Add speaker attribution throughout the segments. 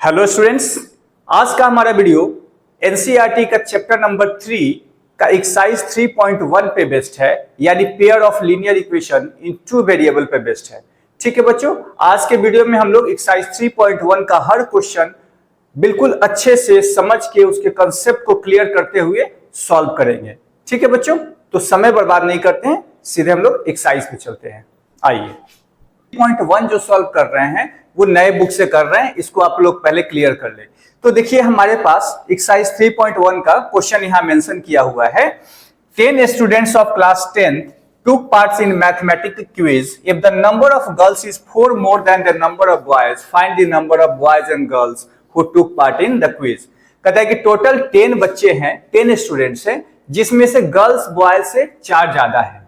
Speaker 1: Hello students, आज का हमारा वीडियो एनसीईआरटी का चैप्टर नंबर 3 का एक्सरसाइज 3.1 पे बेस्ड है, यानी pair of linear equation in two variable पे बेस्ड है। ठीक है बच्चों, आज के वीडियो में हम लोग एक्सरसाइज 3.1 का हर क्वेश्चन बिल्कुल अच्छे से समझ के उसके कंसेप्ट को क्लियर करते हुए सॉल्व करेंगे। ठीक है बच्चों, तो समय बर्बाद नहीं करते हैं, सीधे हम लोग एक्सरसाइज पे चलते हैं। आइए, 3.1 जो सॉल्व कर रहे हैं वो नए बुक से कर रहे हैं, इसको आप लोग पहले क्लियर कर ले। तो देखिए हमारे पास एक्सरसाइज 3.1 का क्वेश्चन यहां मेंशन किया हुआ है। 10 students of class 10 took parts in mathematics quiz. If the number of girls is 4 more than the number of boys, find the number of boys and girls who took part in the quiz. कहता है कि total 10 बच्चे हैं, 10 students हैं, जिसमें से girls boys से 4 ज्यादा है।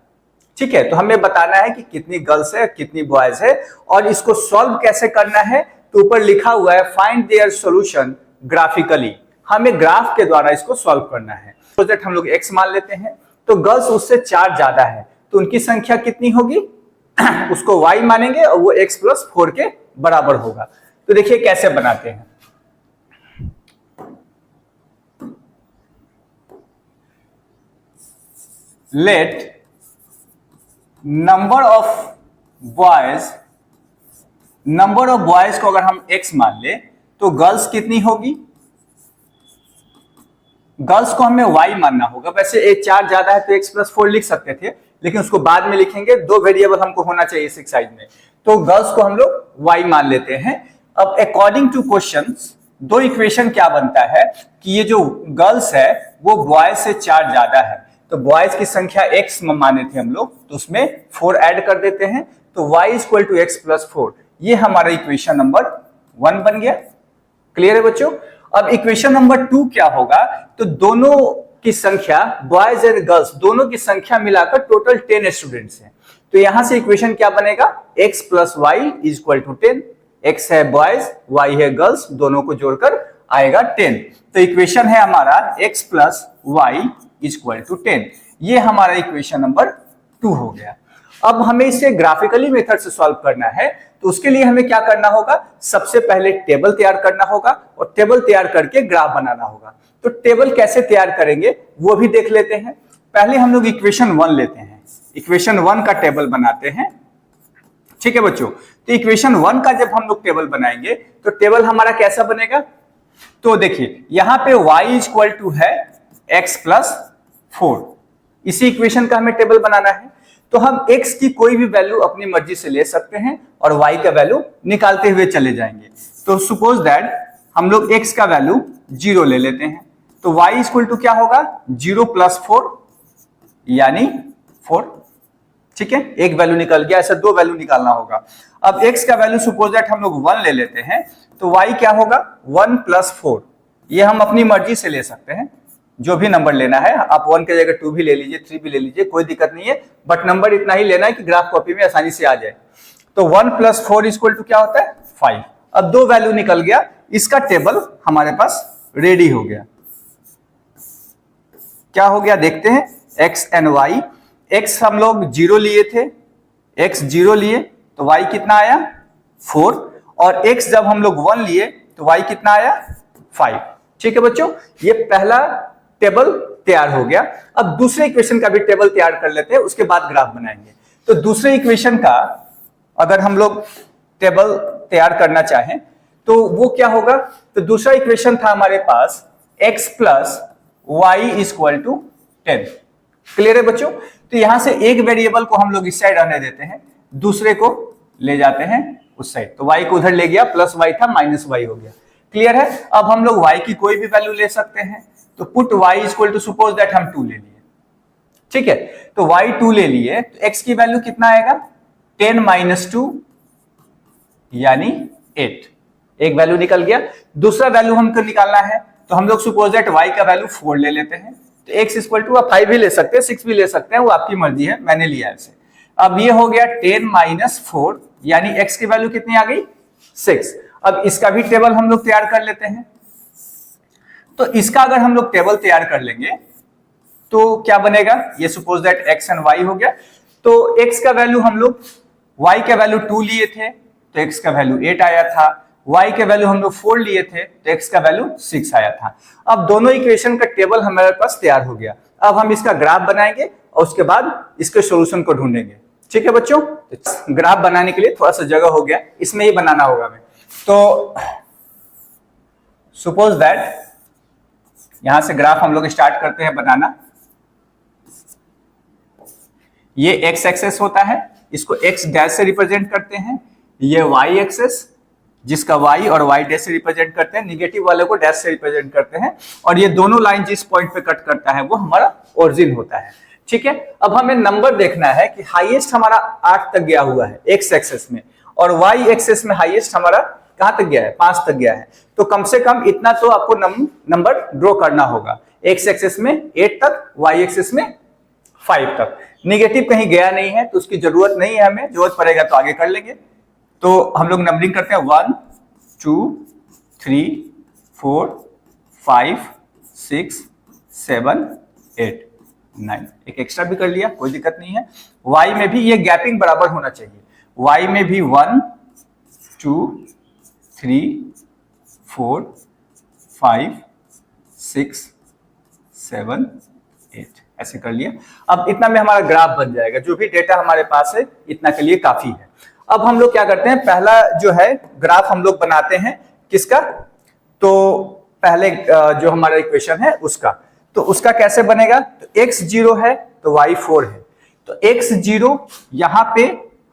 Speaker 1: ठीक है, तो हमें बताना है कि कितनी गर्ल्स है कितनी बॉयज है और इसको सॉल्व कैसे करना है। तो ऊपर लिखा हुआ है फाइंड देयर सॉल्यूशन ग्राफिकली, हमें ग्राफ के द्वारा इसको सॉल्व करना है। प्रोजेक्ट हम लोग x मान लेते हैं, तो गर्ल्स उससे 4 ज्यादा है, तो उनकी संख्या कितनी होगी उसको y मानेंगे और वो x + 4 के बराबर होगा। तो देखिए कैसे बनाते हैं। लेट नंबर ऑफ बॉयज को अगर हम x मान ले तो गर्ल्स कितनी होगी, गर्ल्स को हमें y मानना होगा। वैसे ये 4 ज्यादा है तो x + 4 लिख सकते थे, लेकिन उसको बाद में लिखेंगे। 2 वेरिएबल हमको होना चाहिए इस एक्सरसाइज में, तो गर्ल्स को हम लोग y मान लेते हैं। अब अकॉर्डिंग टू क्वेश्चंस 2 इक्वेशन क्या बनता है कि ये जो गर्ल्स है वो बॉयज से 4 ज्यादा है, तो बॉयज की संख्या x माने थे हम लोग, तो उसमें 4 ऐड कर देते हैं, तो y = x + 4। ये हमारा इक्वेशन नंबर 1 बन गया। क्लियर है बच्चों। अब इक्वेशन नंबर 2 क्या होगा, तो दोनों की संख्या बॉयज और गर्ल्स दोनों की संख्या मिलाकर टोटल 10 स्टूडेंट्स हैं, तो यहां से इक्वेशन क्या बनेगा x + y = 10। x है बॉयज, y है गर्ल्स, दोनों को जोड़कर आएगा 10। तो इक्वेशन है हमारा x + y = 10। ये हमारा इक्वेशन नंबर 2 हो गया। अब हमें इसे ग्राफिकली मेथड से सॉल्व करना है, तो उसके लिए हमें क्या करना होगा, सबसे पहले टेबल तैयार करना होगा और टेबल तैयार करके ग्राफ बनाना होगा। तो टेबल कैसे तैयार करेंगे वो भी देख लेते हैं। पहले हम लोग इक्वेशन 1 लेते हैं, इक्वेशन 1 का टेबल बनाते हैं। ठीक है बच्चों, तो इक्वेशन 1 का जब हम लोग टेबल बनाएंगे तो टेबल हमारा कैसा बनेगा, तो देखिए यहां पे y = है x + 4, इसी इक्वेशन का हमें टेबल बनाना है। तो हम x की कोई भी वैल्यू अपनी मर्जी से ले सकते हैं और y का वैल्यू निकालते हुए चले जाएंगे। तो सपोज दैट हम लोग x का वैल्यू 0 ले लेते हैं, तो y = क्या होगा 0 + 4 यानी 4। ठीक है, एक वैल्यू निकल गया, ऐसा 2 वैल्यू निकालना होगा। अब x का वैल्यू सपोज दैट हम लोग 1 ले लेते हैं, तो y क्या होगा 1 + 4। ये हम अपनी मर्जी से ले सकते हैं, जो भी नंबर लेना है। आप 1 की जगह 2 भी ले लीजिए, 3 भी ले लीजिए, कोई दिक्कत नहीं है, बट नंबर इतना ही लेना है कि ग्राफ कॉपी में आसानी से आ जाए। तो 1 + 4 = क्या होता है 5। अब 2 वैल्यू निकल गया, इसका टेबल हमारे पास रेडी हो गया। क्या हो गया देखते हैं, x एंड y। x हम लोग 0 लिए थे, x 0 लिए तो y कितना आया 4, और x जब हम लोग 1 लिए तो y कितना आया 5। ठीक है बच्चों, ये पहला टेबल तैयार हो गया। अब दूसरे इक्वेशन का भी टेबल तैयार कर लेते हैं, उसके बाद ग्राफ बनाएंगे। तो दूसरे इक्वेशन का अगर हम लोग टेबल तैयार करना चाहें तो वो क्या होगा, तो दूसरा इक्वेशन था हमारे पास x + y = 10। क्लियर है बच्चों। तो यहां से एक वेरिएबल को हम लोग इस साइड आने देते हैं, दूसरे को ले जाते हैं उस साइड, तो y को उधर ले गया, +y था -y हो गया। क्लियर है। अब हम लोग y की कोई भी वैल्यू ले सकते हैं, तो पुट y = सपोज दैट हम 2 ले लिए। ठीक है, तो y 2 ले लिए, तो x की वैल्यू कितना आएगा 10 - 2 यानी 8। एक वैल्यू निकल गया। दूसरा वैल्यू हमको निकालना है, तो हम लोग सपोज दैट y का वैल्यू 4 ले लेते हैं, तो x = आप 5 भी ले सकते हैं, 6 भी ले सकते हैं, वो आपकी मर्जी है, मैंने लिया ऐसे। अब ये हो गया 10 - 4 यानी x की वैल्यू कितनी आ गई 6। अब इसका भी टेबल हम लोग तैयार कर लेते हैं। तो इसका अगर हम लोग टेबल तैयार कर लेंगे तो क्या बनेगा, ये suppose that x and y हो गया। तो x का वैल्यू हम लोग y का वैल्यू 2 लिए थे, तो x का वैल्यू 8 आया था, y के वैल्यू हम लोग 4 लिए थे तो x का वैल्यू 6 आया था। अब दोनों इक्वेशन का टेबल हमारे पास तैयार हो गया। अब हम इसका ग्राफ बनाएंगे और उसके बाद इसके सॉल्यूशन को ढूंढेंगे। ठीक है बच्चों, ग्राफ बनाने के लिए थोड़ा सा जगह हो गया, इसमें ही बनाना होगा हमें। तो सपोज दैट यहां से ग्राफ हम लोग स्टार्ट करते हैं बनाना। ये x एक्सेस होता है, इसको x डैश से रिप्रेजेंट करते हैं। ये y एक्सेस जिसका y और y डैश से रिप्रेजेंट करते हैं, निगेटिव वाले को डैश से रिप्रेजेंट करते हैं, और ये दोनों लाइन जिस पॉइंट पे कट करता है वो हमारा ओरिजिन होता है। ठीक है, अब हमें नंबर देखना है कि हाईएस्ट हमारा 8 तक गया हुआ है x एक्सेस में, और y एक्सेस में हाईएस्ट हमारा कहां तक गया है, 5 तक गया है। तो कम से कम इतना तो आपको नंबर ड्रॉ करना होगा, x एक्सेस में 8 तक, y एक्सेस में 5 तक। निगेटिव कहीं गया नहीं है तो उसकी जरूरत नहीं है, हमें जरूरत पड़ेगा तो आगे कर लेंगे। तो हम लोग नंबरिंग करते हैं 1 2 3 4 5 6 7 8 9, एक एक्स्ट्रा भी कर लिया, कोई दिक्कत नहीं है। y में भी ये गैपिंग बराबर होना चाहिए, y में भी 1 2 3 4 5 6 7 8 ऐसे कर लिया। अब इतना में हमारा ग्राफ बन जाएगा, जो भी डेटा हमारे पास है इतना के लिए काफी है। अब हम लोग क्या करते हैं, पहला जो है ग्राफ हम लोग बनाते हैं किसका, तो पहले जो हमारा इक्वेशन है उसका। तो उसका कैसे बनेगा, तो x 0 है तो y 4 है, तो x 0 यहां पे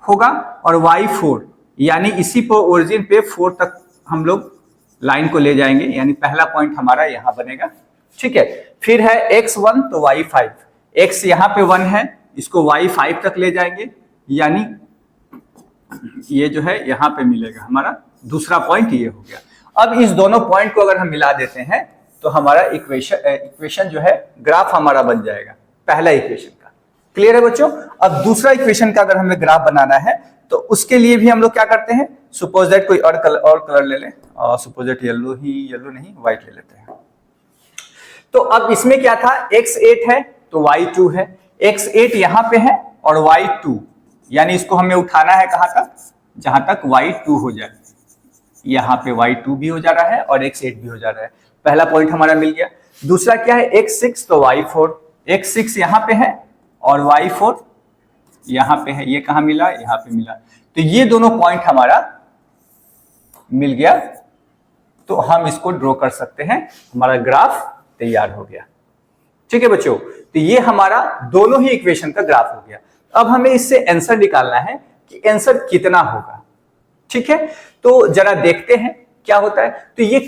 Speaker 1: होगा और y 4, यानी इसी पर ओरिजिन पे 4 तक हम लोग लाइन को ले जाएंगे, यानी पहला पॉइंट हमारा यहां बनेगा। ठीक है, फिर है x 1 तो y 5, x यहां पे 1 है, इसको y 5 तक ले जाएंगे, यानी ये जो है यहां पे मिलेगा हमारा दूसरा पॉइंट, ये हो गया। अब इस दोनों पॉइंट को अगर हम मिला देते हैं तो हमारा इक्वेशन जो है ग्राफ हमारा बन जाएगा पहला इक्वेशन का। क्लियर है बच्चों। अब दूसरा इक्वेशन का अगर हमें ग्राफ बनाना है तो उसके लिए भी हम लोग क्या करते हैं, सपोज दैट कोई और कलर ले लें, सपोज दैट येलो नहीं व्हाइट ले लेते हैं। तो अब इसमें क्या था, x8 है तो y2 है, x8 यहां पे है और y2, यानी इसको हमें उठाना है कहां तक, जहां तक y2 हो जाए। यहां पे y2 भी हो जा रहा है और x8 भी हो जा रहा है, पहला पॉइंट हमारा मिल गया। दूसरा क्या है, x6 तो y4, x6 यहां पे है और y4 यहां पे है, ये कहां मिला, यहां पे मिला। तो ये दोनों पॉइंट हमारा मिल गया, तो हम इसको ड्रॉ कर सकते हैं, हमारा ग्राफ तैयार हो गया। ठीक है बच्चों, तो ये हमारा दोनों ही इक्वेशन का ग्राफ हो गया। अब हमें इससे आंसर निकालना है कि आंसर कितना होगा। ठीक है, तो जरा देखते हैं क्या होता है। तो ये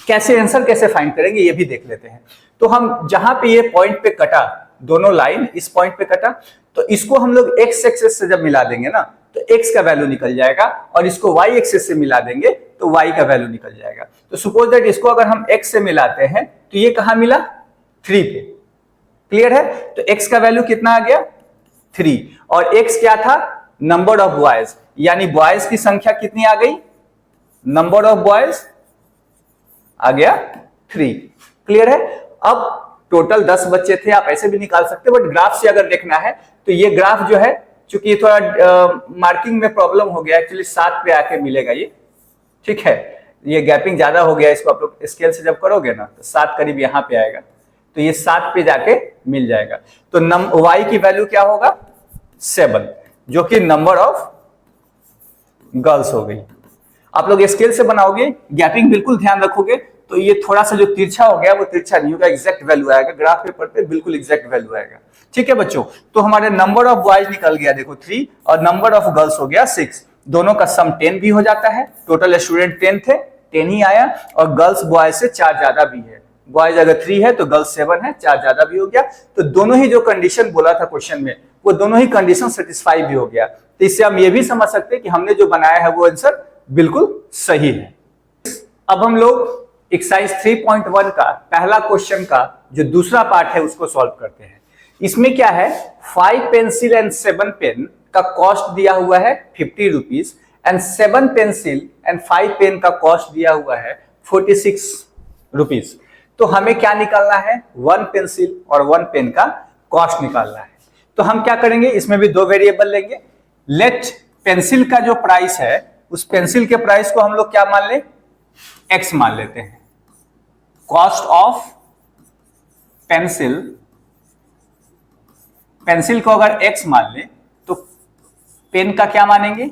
Speaker 1: कैसे आंसर कैसे फाइंड करेंगे ये भी देख लेते हैं। तो हम जहां पे ये पॉइंट पे कटा, दोनों लाइन इस पॉइंट पे कटा, तो इसको हम लोग x एक्सिस से जब मिला देंगे ना तो x का वैल्यू निकल जाएगा, और इसको y एक्सिस से मिला देंगे तो y का वैल्यू निकल जाएगा। तो सपोज दैट इसको अगर हम x से मिलाते हैं तो ये कहां मिला, 3 पे। क्लियर है, तो x का वैल्यू कितना आ गया, 3, और x क्या था, नंबर ऑफ बॉयज, यानी बॉयज की संख्या कितनी आ गई, नंबर ऑफ बॉयज आ गया 3। क्लियर है। अब टोटल 10 बच्चे थे, आप ऐसे भी निकाल सकते हैं, बट ग्राफ से अगर देखना है तो ये ग्राफ जो है, चूंकि थोड़ा मार्किंग में प्रॉब्लम हो गया, एक्चुअली 7 पे आके मिलेगा ये। ठीक है, ये गैपिंग ज्यादा हो गया, इसको आप लोग स्केल से जब करोगे ना तो 7 करीब यहाँ पे आएगा, तो ये 7 पे जाके मिल जाएगा। तो y की वैल्यू क्या होगा, 7, जो कि नंबर ऑफ गर्ल्स हो गई। आप लोग स्केल से बनाओगे, गैपिंग बिल्कुल ध्यान रखोगे, तो ये थोड़ा सा जो तिरछा हो गया वो तिरछा नहीं होगा, एग्जैक्ट वैल्यू आएगा, ग्राफ पेपर पे बिल्कुल एग्जैक्ट वैल्यू आएगा। ठीक है बच्चों, तो हमारे नंबर ऑफ बॉयज निकल गया देखो 3, और नंबर ऑफ गर्ल्स हो गया 6, दोनों का सम 10 भी हो जाता है। टोटल स्टूडेंट 10 थे, 10 ही आया, और गर्ल्स बॉयज से 4 ज्यादा भी है, बॉयज अगर 3 है तो गर्ल्स 7 है, 4 ज्यादा भी हो गया। तो दोनों ही जो कंडीशन बोला था क्वेश्चन में, वो दोनों ही कंडीशन सेटिस्फाई भी हो गया। तो इससे हम ये भी समझ सकते हैं कि हमने जो बनाया है वो आंसर बिल्कुल सही है। अब हम लोग एक्सरसाइज 3.1 का पहला क्वेश्चन का जो दूसरा पार्ट है उसको सॉल्व करते हैं। इसमें क्या है, 5 पेंसिल एंड 7 पेन का कॉस्ट दिया हुआ है 50 rupees, and 7 pencil and 5 pen का कॉस्ट दिया हुआ है 46 रुपीज। तो हमें क्या निकालना है, 1 पेंसिल और 1 पेन का कॉस्ट निकालना है। तो हम क्या करेंगे, इसमें भी 2 वेरिएबल लेंगे। लेट पेंसिल का जो प्राइस है उस पेंसिल के प्राइस को हम लोग क्या मान ले, एक्स मान लेते हैं। कॉस्ट ऑफ पेंसिल, पेंसिल को अगर एक्स मान ले तो पेन का क्या मानेंगे,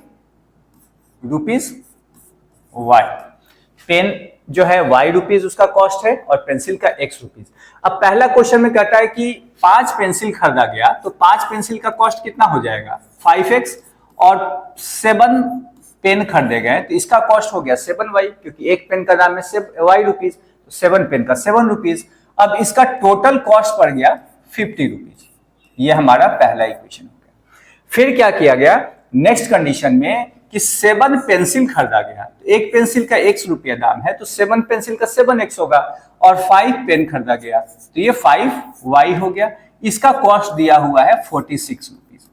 Speaker 1: रुपीज वाई। पेन जो है वाई रुपीज उसका कॉस्ट है और पेंसिल का एक्स रुपीज। अब पहला क्वेश्चन में कहता है कि 5 पेंसिल खरीदा गया तो 5 पेंसिल का कॉस्ट कितना हो जाएगा 5x, और 7 पेन खरीदे गए तो इसका कॉस्ट हो गया 7y, क्योंकि एक पेन का दाम है y रुपीज, तो 7 पेन का 7 रुपीज। अब इसका टोटल कॉस्ट पड़ गया 50 रुपीज। ये हमारा पहला इक्वेशन हो गया। फिर क्या किया गया, नेक्स्ट कंडीशन में कि 7 पेंसिल खरीदा गया, तो एक पेंसिल का x रुपया दाम है तो 7 पेंसिल का 7x होगा, और 5 पेन खरीदा गया तो ये 5y हो गया। इसका कॉस्ट दिया हुआ है 46 रुपीज।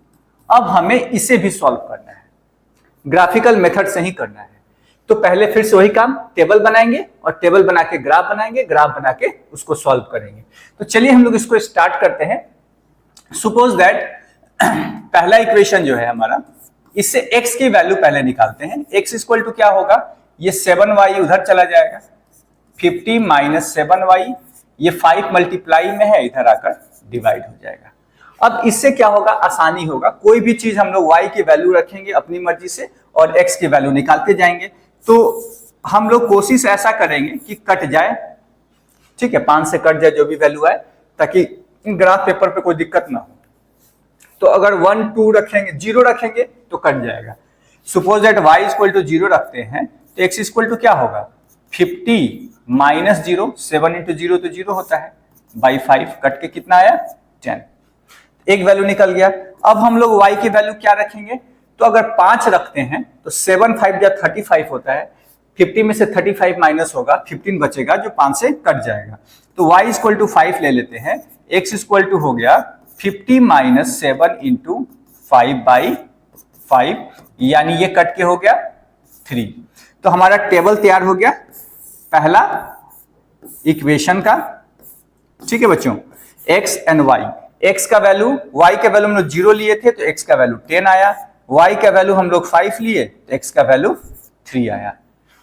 Speaker 1: अब हमें इसे भी सॉल्व करना है, ग्राफिकल मेथड से ही करना है। तो पहले फिर से वही काम, टेबल बनाएंगे और टेबल बना के ग्राफ बनाएंगे, ग्राफ बना के उसको सॉल्व करेंगे। तो चलिए हम लोग इसको स्टार्ट करते हैं। सपोज दैट पहला इक्वेशन जो है हमारा, इससे x की वैल्यू पहले निकालते हैं। x इक्वल टू क्या होगा, ये 7y उधर चला जाएगा, 50 माइनस 7y, ये 5 मल्टीप्लाई में है, इधर आकर डिवाइड हो जाएगा। अब इससे क्या होगा, आसानी होगा। कोई भी चीज हम लोग y की वैल्यू रखेंगे अपनी मर्जी से और x की वैल्यू निकालते जाएंगे। तो हम लोग कोशिश ऐसा करेंगे कि कट जाए, ठीक है, 5 से कट जाए जो भी वैल्यू आए, ताकि ग्राफ पेपर पे कोई दिक्कत ना हो। तो अगर 1 2 रखेंगे, 0 रखेंगे तो कट जाएगा। Suppose that y equal to 0 रखते हैं तो x इक्वल टू क्या होगा, 50 माइनस 0, 7 इंटू 0 तो 0 होता है, बाई 5 कट के कितना आया 10, एक वैल्यू निकल गया। अब हम लोग y की वैल्यू क्या रखेंगे, तो अगर 5 रखते हैं तो 7 5 या 35 होता है, 50 में से 35 माइनस होगा, 15 बचेगा जो 5 से कट जाएगा। तो y इक्वल टू 5 ले लेते हैं, x इक्वल टू हो गया 50 माइनस 7 इंटू 5 बाई 5, यानी ये कट के हो गया 3। तो हमारा टेबल तैयार हो गया पहला इक्वेशन का, ठीक है बच्चों, x एंड y। x का वैल्यू, y का वैल्यू हम लोग 0 लिए थे तो x का वैल्यू 10 आया, y का वैल्यू हम लोग 5 लिए तो x का वैल्यू 3 आया।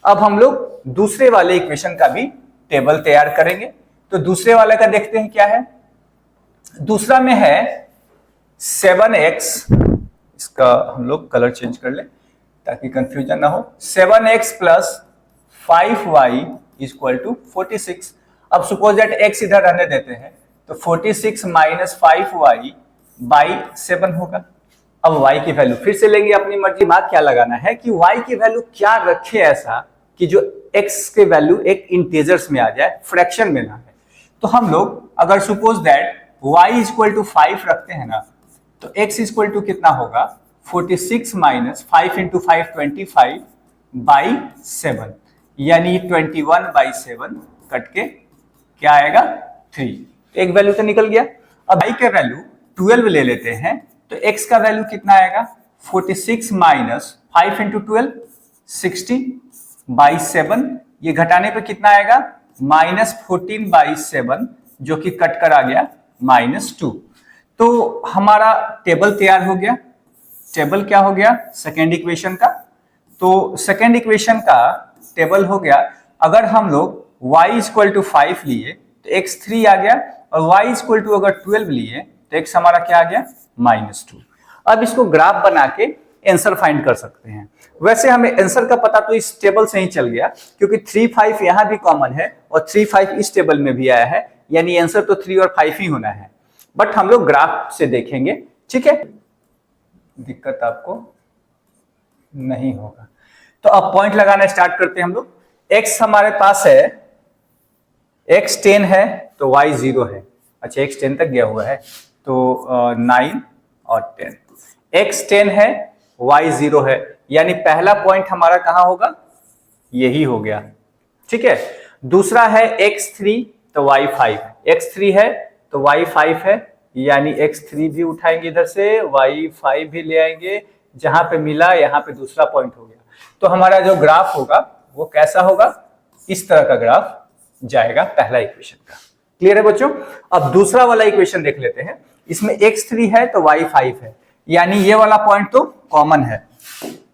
Speaker 1: अब हम लोग दूसरे वाले इक्वेशन का भी टेबल तैयार करेंगे। तो दूसरे वाले का देखते हैं क्या है। दूसरा में है 7x, इसका हम लोग कलर चेंज कर ले ताकि कंफ्यूजन ना हो, 7x plus 5y equal to 46। अब सपोज दैट x इधर रहने देते हैं तो 46 माइनस 5y बाई 7 होगा। अब y की वैल्यू फिर से लेंगे अपनी मर्जी, दिमाग क्या लगाना है कि y की वैल्यू क्या रखे ऐसा कि जो x के वैल्यू एक इंटीजर्स में आ जाए, फ्रैक्शन में ना है। तो हम लोग अगर suppose that y equal to 5 रखते हैं ना तो x इक्वल टू कितना होगा, 46 माइनस 5 इंटू 5 25 बाई 7, यानी 21 बाई 7 कट के क्या आएगा 3। एक वैल्यू तो निकल गया। अब y का वैल्यू 12 ले लेते हैं तो x का वैल्यू कितना आएगा, 46 माइनस 5 इंटू 12 60 बाई 7, ये घटाने पे कितना आएगा माइनस 14 बाई 7, जो कि कट कर आ गया -2। तो हमारा टेबल तैयार हो गया। टेबल क्या हो गया सेकेंड इक्वेशन का, तो सेकेंड इक्वेशन का टेबल हो गया। अगर हम लोग y इक्वल टू 5 लिए तो x 3 आ गया, और y इक्वल टू अगर 12 लिए तो x हमारा क्या आ गया -2। अब इसको ग्राफ बना के आंसर फाइंड कर सकते हैं। वैसे हमें आंसर का पता तो इस टेबल से ही चल गया, क्योंकि 3 5 यहां भी कॉमन है और 3 5 इस टेबल में भी आया है, यानी आंसर तो 3 और 5 ही होना है। बट हम लोग ग्राफ से देखेंगे, ठीक है, दिक्कत आपको नहीं होगा। तो अब पॉइंट लगाना स्टार्ट करते हैं हम लोग। x हमारे पास है, x 10 है तो y 0 है। अच्छा, x 10 तक गया हुआ है तो 9 और 10, x 10 है y 0 है, यानी पहला पॉइंट हमारा कहां होगा, यही हो गया, ठीक है। दूसरा है x 3 तो y 5, x 3 है तो y 5 है, यानी x 3 भी उठाएंगे इधर से, y 5 भी ले आएंगे, जहां पे मिला यहां पे दूसरा पॉइंट हो गया। तो हमारा जो ग्राफ होगा वो कैसा होगा, इस तरह का ग्राफ जाएगा पहला इक्वेशन का। क्लियर है बच्चों। अब दूसरा वाला इक्वेशन देख लेते हैं। इसमें x 3 है तो y 5 है, यानी ये वाला पॉइंट तो कॉमन है,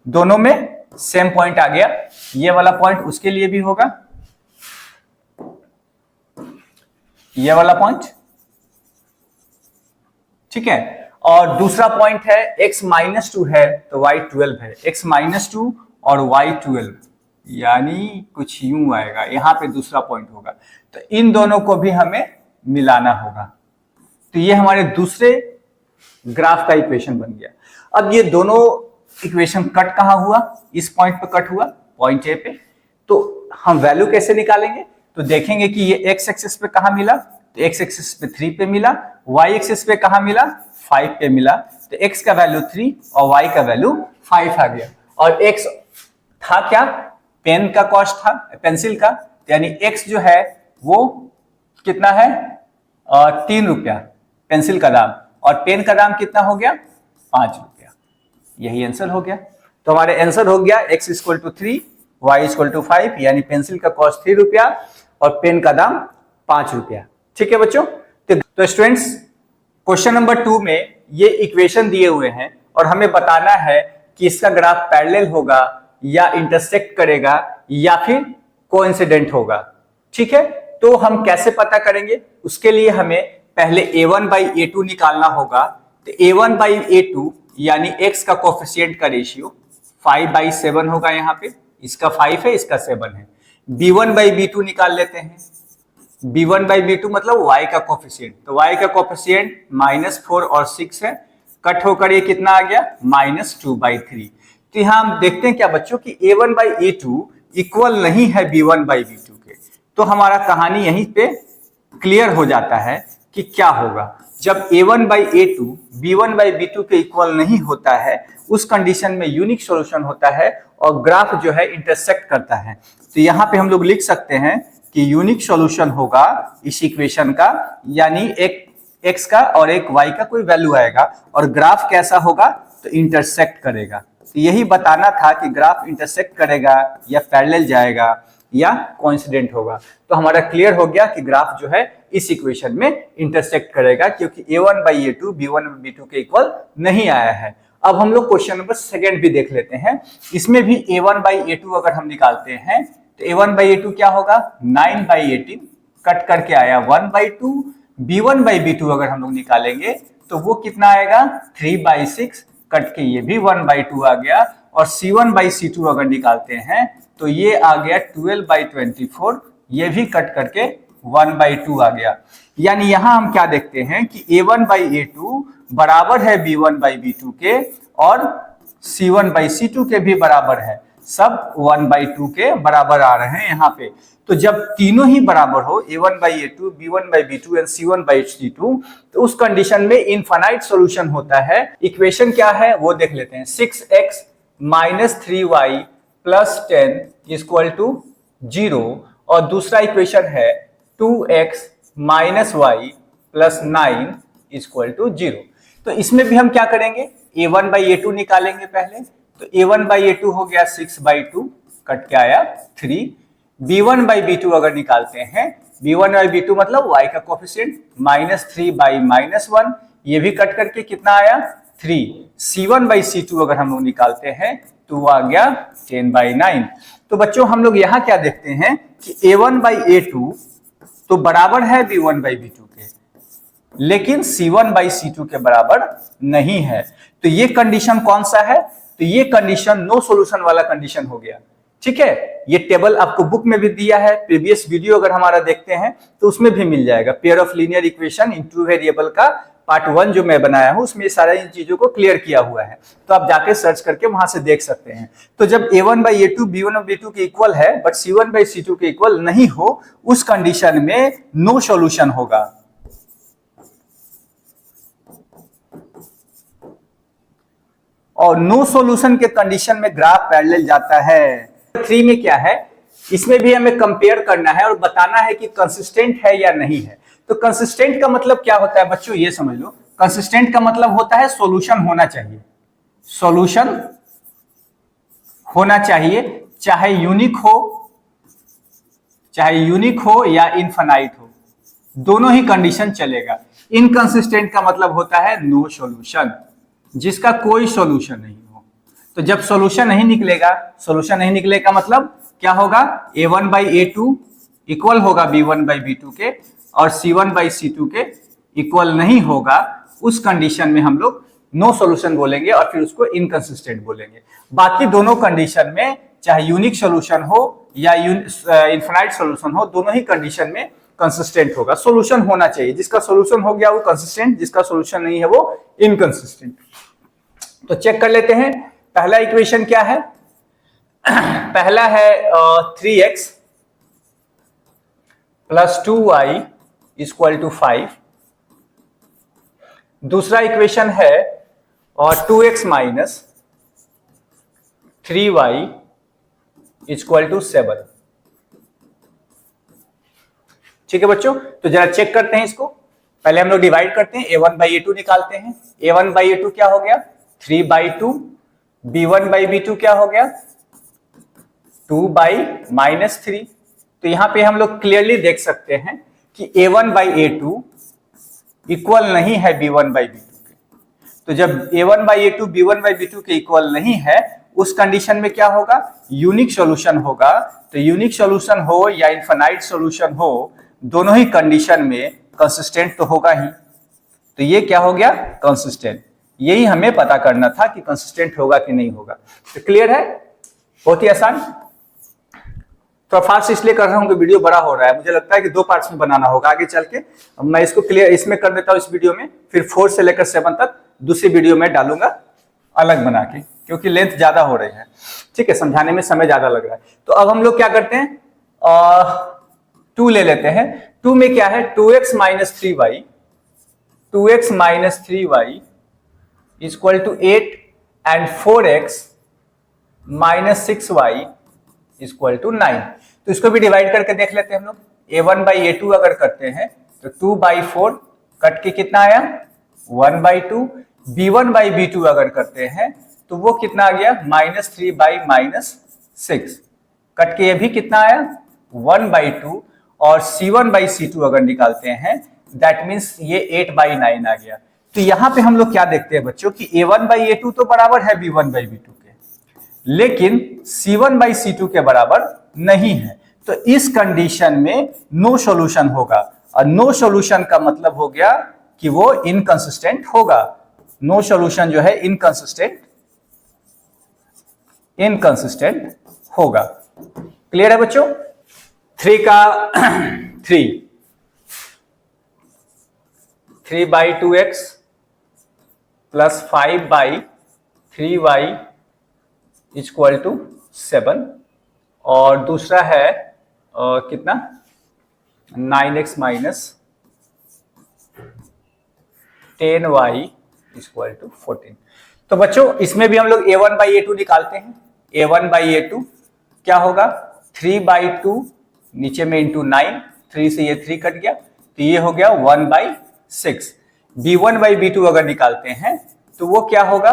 Speaker 1: दोनों में सेम पॉइंट आ गया, ये वाला पॉइंट उसके लिए भी होगा, ये वाला पॉइंट, ठीक है। और दूसरा पॉइंट है x -2 है तो y 12 है, x -2 और y 12, यानी कुछ यूं आएगा, यहां पे दूसरा पॉइंट होगा। तो इन दोनों को भी हमें मिलाना होगा। तो ये हमारे दूसरे ग्राफ का इक्वेशन बन गया। अब ये दोनों इक्वेशन कट कहां हुआ, इस पॉइंट पे कट हुआ, पॉइंट ए पे। तो हम वैल्यू कैसे निकालेंगे, तो देखेंगे कि ये x एक्सिस पे कहां मिला, तो x एक्सिस पे 3 पे मिला, y एक्सिस पे कहां मिला, 5 पे मिला। तो x का वैल्यू 3 और y का वैल्यू 5 आ गया। और x था क्या, पेन का कॉस्ट था, पेंसिल का, यानी x जो है वो कितना है, 3 रुपया पेंसिल का दाम, और पेन का दाम कितना हो गया, 5 रुपया। यही आंसर हो गया। तो हमारे आंसर हो गया x = 3, y = 5, यानी पेंसिल का कॉस्ट 3 रुपया और पेन का दाम 5 रुपया। ठीक है बच्चों। तो स्टूडेंट्स, क्वेश्चन नंबर 2 में ये इक्वेशन दिए हुए हैं और हमें बताना है कि इसका ग्राफ पैरेलल होगा या इंटरसेक्ट करेगा या फिर कोइंसिडेंट होगा। ठीक है, तो हम कैसे पता करेंगे, उसके लिए हमें पहले a1/a2 निकालना होगा। तो a1/a2 यानी x का कोफिशिएंट का रेशियो 5/7 होगा, यहाँ पे इसका 5 है, इसका 7 है। b1/b2 निकाल लेते हैं, b1/b2 मतलब y का कोफिशिएंट, तो y का कोफिशिएंट -4 और 6 है, कट होकर ये कितना आ गया, -2/3। तो यहां हम देखते हैं क्या बच्चों कि a1/a2 इक्वल नहीं है b1/b2 के। तो हमारा कहानी यहीं पे क्लियर हो जाता है कि क्या होगा जब a1/a2 b1/b2 के इक्वल नहीं होता है, उस कंडीशन में यूनिक सॉल्यूशन होता है और ग्राफ जो है इंटरसेक्ट करता है। तो यहाँ पे हम लोग लिख सकते हैं कि यूनिक सॉल्यूशन होगा इस इक्वेशन का, यानी एक x का और एक y का कोई वैल्यू आएगा और ग्राफ कैसा होगा, तो इंटरसेक्ट करेगा। तो यही बताना था कि ग्राफ इंटरसेक्ट करेगा या पैरेलल जाएगा या कोइंसिडेंट होगा। तो हमारा क्लियर हो गया कि ग्राफ जो है इस इक्वेशन में इंटरसेक्ट करेगा, क्योंकि a1/a2 b1/b2 के इक्वल नहीं आया है। अब हम लोग क्वेश्चन नंबर 2 भी देख लेते हैं। इसमें भी a1/a2 अगर हम निकालते हैं तो a1/a2 क्या होगा, 9/18, कट करके आया 1/2। b1/b2 अगर हम लोग निकालेंगे तो वो कितना आएगा, 3/6, कट के ये भी 1/2 आ गया। और c1/c2 अगर निकालते हैं तो ये आ गया 12/24, ये भी कट करके 1/2 आ गया। यानी यहां हम क्या देखते हैं कि a1/a2 बराबर है b1/b2 के और c1/c2 के भी बराबर है, सब 1/2 के बराबर आ रहे हैं यहाँ पे। तो जब तीनों ही बराबर हो, a1/a2, b1/b2 एंड c1/c2, तो उस कंडीशन में इनफाइनाइट सॉल्यूशन होता है। इक्वेशन क्या है वो देख लेते हैं, 6x - 3y + 10 = 0, और दूसरा इक्वेशन है 2x - y + 9 = 0। तो इसमें भी हम क्या करेंगे, a1/a2 निकालेंगे पहले। तो a1/a2 हो गया 6/2, कट के आया 3। b1/b2 अगर निकालते हैं, b1/b2 मतलब y का कोफिशिएंट -3/-1, ये भी कट करके कितना आया, 3। c1/c2 अगर हम लोग निकालते हैं तो वो आ गया 10/9। तो बच्चों हम लोग यहां क्या देखते हैं कि a1/a2 तो बराबर है b1/b2 के, लेकिन c1/c2 के बराबर नहीं है। तो ये कंडीशन कौन सा है, तो ये कंडीशन नो सॉल्यूशन वाला कंडीशन हो गया। ठीक है, ये टेबल आपको बुक में भी दिया है, प्रीवियस वीडियो अगर हमारा देखते हैं तो उसमें भी मिल जाएगा। Pair of linear equation in 2 variable का पार्ट 1 जो मैं बनाया हूं, उसमें सारा इन चीजों को क्लियर किया हुआ है, तो आप जाके सर्च करके वहां से देख सकते हैं। तो जब a1/a2 b1/b2 के इक्वल है बट c1/c2 के इक्वल नहीं हो, उस कंडीशन में नो सॉल्यूशन होगा। और नो सॉल्यूशन के कंडीशन में ग्राफ पैरेलल जाता है। 3 में क्या है, इसमें भी हमें कंपेयर करना है और बताना है कि कंसिस्टेंट है या नहीं है। तो कंसिस्टेंट का मतलब क्या होता है बच्चों, ये समझ लो। कंसिस्टेंट का मतलब होता है सॉल्यूशन होना चाहिए, सॉल्यूशन होना चाहिए, चाहे यूनिक हो या इनफाइनाइट हो, दोनों ही कंडीशन चलेगा। इनकंसिस्टेंट का मतलब होता है नो सॉल्यूशन, जिसका कोई सॉल्यूशन नहीं हो। तो जब सॉल्यूशन नहीं निकलेगा मतलब क्या होगा, a1/a2 इक्वल होगा b1/b2 के, और c1/c2 के इक्वल नहीं होगा। उस कंडीशन में हम लोग नो सॉल्यूशन बोलेंगे और फिर उसको इनकंसिस्टेंट बोलेंगे। बाकी दोनों कंडीशन में, चाहे यूनिक सॉल्यूशन हो या इनफिनाइट सॉल्यूशन हो, दोनों ही कंडीशन में कंसिस्टेंट होगा। सॉल्यूशन होना चाहिए, जिसका सॉल्यूशन हो गया वो कंसिस्टेंट, जिसका सॉल्यूशन नहीं है वो इनकंसिस्टेंट। तो चेक कर लेते हैं पहला इक्वेशन क्या है। पहला है 3x + 2y = 5। दूसरा इक्वेशन है 2x - 3y = 7। ठीक है बच्चों, तो जरा चेक करते हैं इसको। पहले हम लोग डिवाइड करते हैं, a1/a2 निकालते हैं। a1/a2 क्या हो गया, 3/2। b1/b2 क्या हो गया, 2/-3। तो यहां पे हम लोग क्लियरली देख सकते हैं कि a1/a2 इक्वल नहीं है b1/b2 के। तो जब a1/a2 b1/b2 के इक्वल नहीं है, उस कंडीशन में क्या होगा, यूनिक सॉल्यूशन होगा। तो यूनिक सॉल्यूशन हो या इनफिनाइट सॉल्यूशन हो, दोनों ही कंडीशन में कंसिस्टेंट तो होगा ही। तो ये क्या हो गया, कंसिस्टेंट। यही हमें पता करना था कि कंसिस्टेंट होगा कि नहीं होगा। तो क्लियर है, बहुत ही आसान। तो फास्ट इसलिए कर रहा हूं कि वीडियो बड़ा हो रहा है, मुझे लगता है कि 2 पार्ट्स में बनाना होगा आगे चल के। मैं इसको क्लियर इसमें कर देता हूं इस वीडियो में, फिर 4 से लेकर 7 तक दूसरी वीडियो में डालूंगा अलग बना के, क्योंकि लेंथ ज्यादा हो रही है। ठीक है, समझाने में समय ज्यादा लग रहा है। तो अब हम लोग क्या करते हैं, 2 ले लेते हैं। 2 में क्या है, 2x - 3y = 8 and 4x - 6y = 9। तो इसको भी डिवाइड करके देख लेते हैं हम लोग। a1/a2 अगर करते हैं तो 2/4 कट के कितना आया, 1/2। b1/b2 अगर करते हैं तो वो कितना आ गया, -3/-6 कट के ये भी कितना आया, 1/2। और c1/c2 अगर निकालते हैं, दैट मीन्स ये 8/9 आ गया। तो यहां पे हम लोग क्या देखते हैं बच्चों कि a1/a2 तो बराबर है b1/b2 के, लेकिन c1/c2 के बराबर नहीं है। तो इस कंडीशन में नो सॉल्यूशन होगा, और नो सॉल्यूशन का मतलब हो गया कि वो इनकंसिस्टेंट होगा। नो सॉल्यूशन जो है इनकंसिस्टेंट होगा। क्लियर है बच्चों। 3 का 3/2x + 5/3y = 7। और दूसरा है कितना, 9x - 10y = 14। तो बच्चों इसमें भी हम लोग a1/a2 निकालते हैं। a1/a2 क्या होगा, 3/2 नीचे में इंटू 9, 3 से ये 3 कट गया, तो ये हो गया 1/6। b1/b2 अगर निकालते हैं तो वो क्या होगा,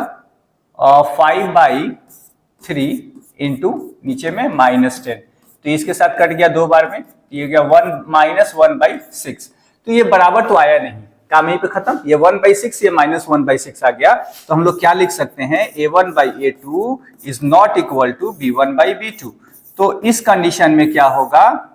Speaker 1: 5/3 इंटू नीचे में -10, तो इसके साथ कट गया 2 बार में, ये गया 1/6। तो ये बराबर तो आया नहीं, काम यहीं पे खत्म। ये 1/6, ये -1/6 आ गया। तो हम लोग क्या लिख सकते हैं, a1/a2 is not equal to b1/b2। तो इस कंडीशन में क्या होगा,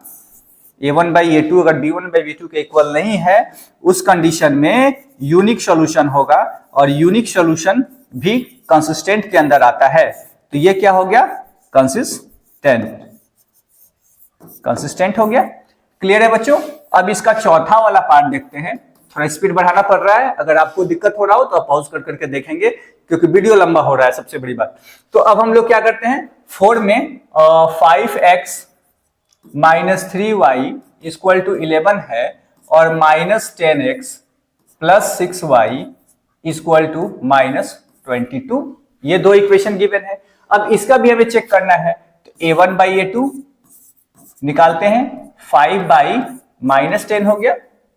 Speaker 1: a1/a2 अगर b1/b2 के इक्वल नहीं है, उस कंडीशन में यूनिक सॉल्यूशन होगा, और यूनिक सॉल्यूशन भी कंसिस्टेंट के अंदर आता है। तो ये क्या हो गया, कंसिस्टेंट हो गया। क्लियर है बच्चों। अब इसका चौथा वाला पार्ट देखते हैं। थोड़ा स्पीड बढ़ाना पड़ रहा है, अगर आपको दिक्कत हो रहा हो तो आप पॉज कर करके देखेंगे, क्योंकि वीडियो लंबा हो रहा है, सबसे बड़ी बात। तो अब हम लोग क्या करते हैं, 4 में 5x - 3y = 11 है, और -10x + 6y = -22। ये 2 इक्वेशन गिवन है। अब इसका भी हमें चेक करना है। तो a1/a2 निकालते हैं, 5/-10 हो गया,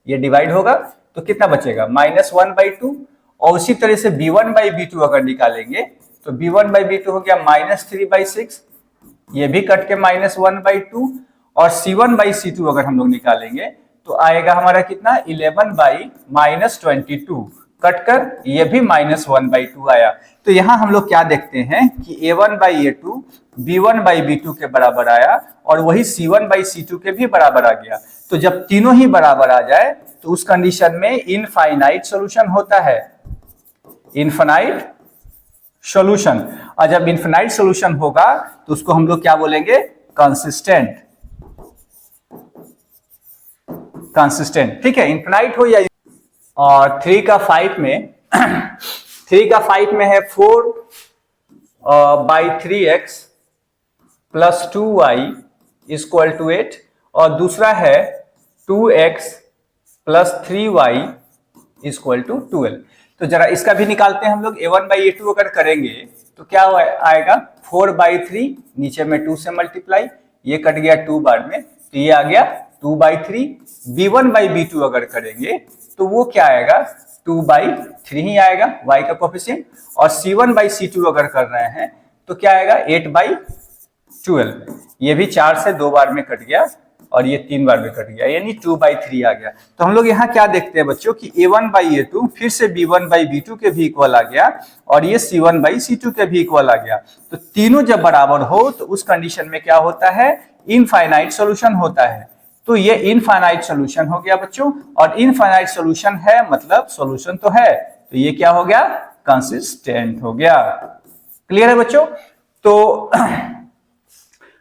Speaker 1: ये डिवाइड होगा तो कितना बचेगा, -1/2। और उसी तरह से b1/b2 अगर निकालेंगे तो b1/b2 हो गया -3/6, ये भी कट के -1/2। और c1/c2 अगर हम लोग निकालेंगे तो आएगा हमारा कितना, 11/-22। कट कर ये भी -1/2 आया। तो यहां हम लोग क्या देखते हैं कि a1/a2 b1/b2 के बराबर आया और वही c1/c2 के भी बराबर आ गया। तो जब तीनों ही बराबर आ जाए तो उस कंडीशन में इनफाइनाइट सॉल्यूशन होता है, इनफाइनाइट सॉल्यूशन। और जब इनफाइनाइट सॉल्यूशन होगा तो उसको हम लोग क्या बोलेंगे, कंसिस्टेंट, कंसिस्टेंट। ठीक है, इनफाइनाइट हो या। और 3 का 5 में 3 का 5 में है 4/3x + 2y = 8 और दूसरा है 2x + 3y = 12। तो जरा इसका भी निकालते हैं हम लोग। a1/a2 अगर करेंगे तो क्या आएगा, 4/3 नीचे में 2 से मल्टीप्लाई, ये कट गया 2 बार में तो ये आ गया 2/3। b1/b2 अगर करेंगे तो वो क्या आएगा, 2/3 ही आएगा y का कोफिशिएंट। और c1/c2 अगर कर रहे हैं तो क्या आएगा, 8/12। ये भी 4 से 2 बार में कट गया और ये 3 बार में कट गया, यानी 2/3 आ गया। तो हम लोग यहाँ क्या देखते हैं बच्चों कि a1/a2 फिर से b1/b2 के भी इक्वल आ गया और ये c1/c2 के भी इक्वल आ गया। तो तीनों जब बराबर हो तो उस कंडीशन में क्या होता है, इनफाइनाइट सॉल्यूशन होता है। तो ये इनफाइनाइट सॉल्यूशन हो गया बच्चों, और इनफाइनाइट सॉल्यूशन है मतलब सॉल्यूशन तो है, तो ये क्या हो गया, कंसिस्टेंट हो गया। क्लियर है बच्चों। तो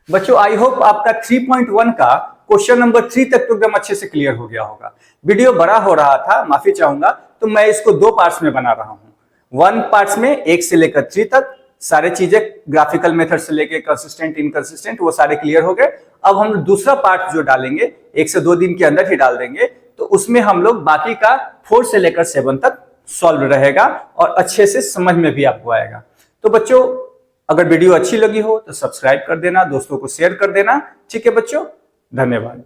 Speaker 1: बच्चों आई होप आपका 3.1 का क्वेश्चन नंबर 3 तक तो एकदम अच्छे से क्लियर हो गया होगा। वीडियो बड़ा हो रहा था, माफी चाहूंगा, तो मैं इसको 2 पार्ट्स में बना रहा हूं। 1 पार्ट्स में 1 से लेकर 3 तक सारे चीजें ग्राफिकल मेथड से लेकर कंसिस्टेंट इनकंसिस्टेंट वो सारे क्लियर हो गए। अब हम दूसरा पार्ट जो डालेंगे 1 से 2 दिन के अंदर ही डाल देंगे, तो उसमें हम लोग बाकी का 4 से लेकर 7 तक सॉल्व रहेगा और अच्छे से समझ में भी आपको आएगा। तो बच्चों अगर वीडियो अच्छी लगी हो तो सब्सक्राइब कर देना, दोस्तों को शेयर कर देना। ठीक है बच्चों, धन्यवाद।